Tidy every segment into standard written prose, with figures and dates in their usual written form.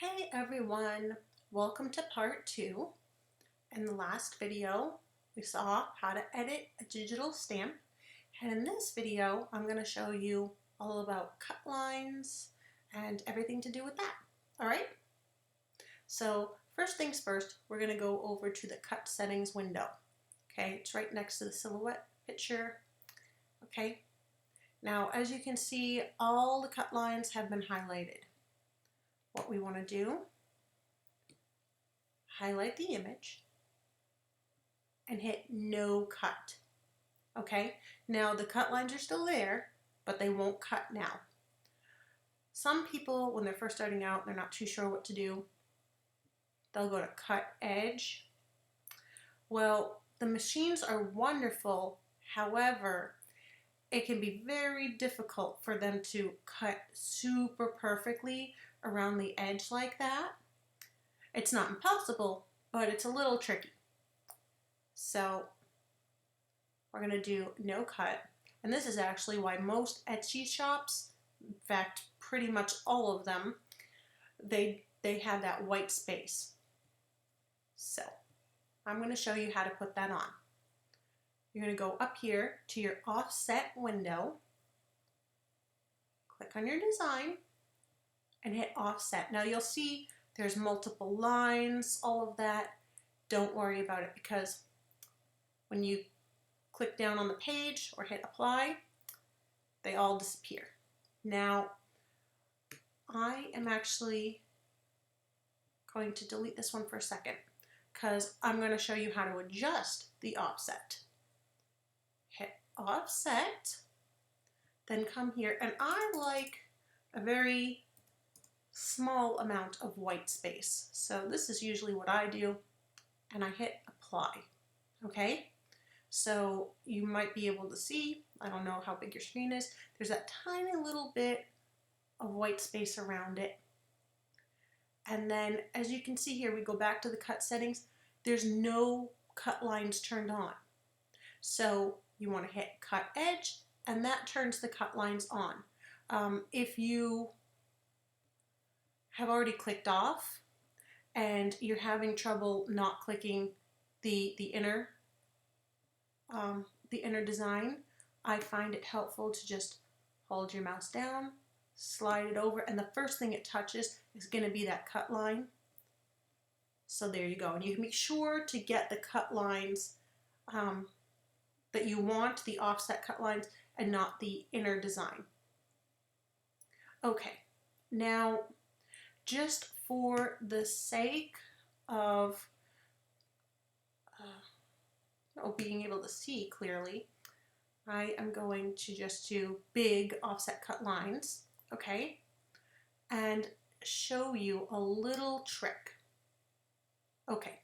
Hey everyone, welcome to part 2. In the last video, we saw how to edit a digital stamp, and in this video, I'm going to show you all about cut lines and everything to do with that. All right? So first things first, we're going to go over to the cut settings window. Okay, it's right next to the silhouette picture. Okay, now as you can see, all the cut lines have been highlighted. What we want to do, highlight the image and hit no cut. Okay, now the cut lines are still there, but they won't cut now. Some people, when they're first starting out, they're not too sure what to do. They'll go to cut edge. Well, the machines are wonderful. However, it can be very difficult for them to cut super perfectly around the edge like that. It's not impossible, but it's a little tricky. So we're going to do no cut. And this is actually why most Etsy shops, in fact, pretty much all of them, they have that white space. So I'm going to show you how to put that on. You're going to go up here to your offset window, click on your design, and hit offset. Now you'll see there's multiple lines, all of that. Don't worry about it because when you click down on the page or hit apply, they all disappear. Now, I am actually going to delete this one for a second because I'm going to show you how to adjust the offset. Hit offset, then come here, and I like a very small amount of white space. So this is usually what I do, and I hit apply. Okay? So you might be able to see, I don't know how big your screen is, there's that tiny little bit of white space around it. And then as you can see here, we go back to the cut settings, there's no cut lines turned on. So you want to hit cut edge, and that turns the cut lines on. If you have already clicked off and you're having trouble not clicking the inner design, I find it helpful to just hold your mouse down, slide it over, and the first thing it touches is going to be that cut line. So there you go. And you can make sure to get the cut lines that you want, the offset cut lines, and not the inner design. Okay, now just for the sake of being able to see clearly, I am going to just do big offset cut lines, okay, and show you a little trick. Okay,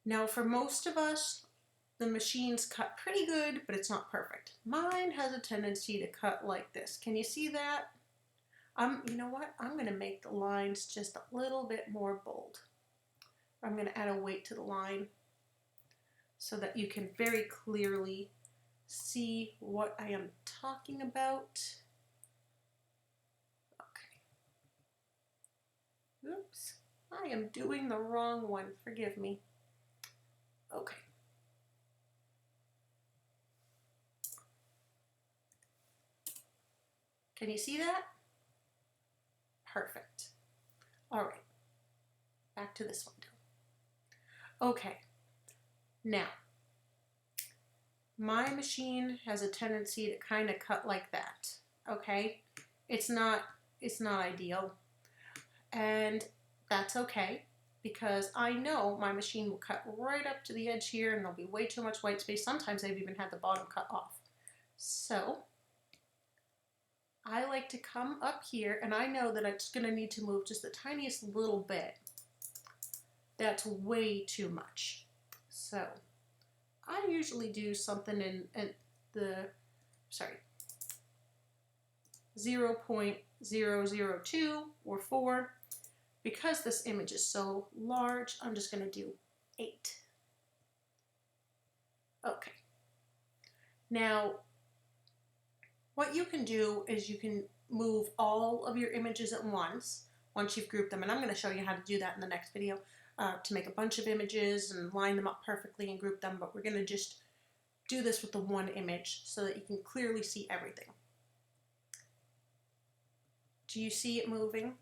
now for most of us, the machines cut pretty good, but it's not perfect. Mine has a tendency to cut like this. Can you see that? You know what? I'm going to make the lines just a little bit more bold. I'm going to add a weight to the line so that you can very clearly see what I am talking about. Okay. Oops. I am doing the wrong one. Forgive me. Okay. Can you see that? Perfect. All right. Back to this window. Okay. Now, my machine has a tendency to kind of cut like that. Okay? It's not ideal. And that's okay because I know my machine will cut right up to the edge here and there'll be way too much white space. Sometimes I've even had the bottom cut off. So I like to come up here, and I know that it's going to need to move just the tiniest little bit. That's way too much. So I usually do something in the 0.002 or 4. Because this image is so large, I'm just going to do 8. Okay. Now, what you can do is you can move all of your images at once, once you've grouped them. And I'm going to show you how to do that in the next video, to make a bunch of images and line them up perfectly and group them. But we're going to just do this with the one image so that you can clearly see everything. Do you see it moving?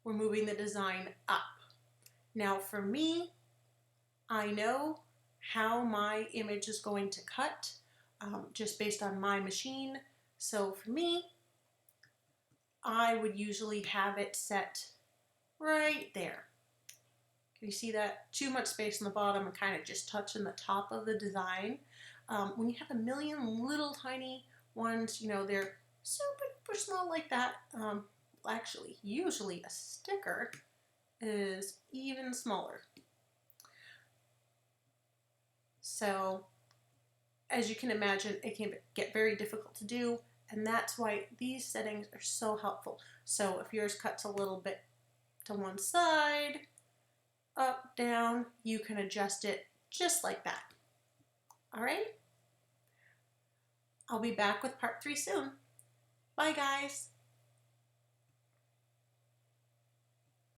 We're moving the design up. Now for me, I know how my image is going to cut just based on my machine. So for me, I would usually have it set right there. Can you see that? Too much space on the bottom and kind of just touching the top of the design. When you have a million little tiny ones, you know, they're super small like that. Actually, usually a sticker is even smaller. So, as you can imagine, it can get very difficult to do, and that's why these settings are so helpful. So if yours cuts a little bit to one side, up, down, you can adjust it just like that. All right? I'll be back with part 3 soon. Bye, guys.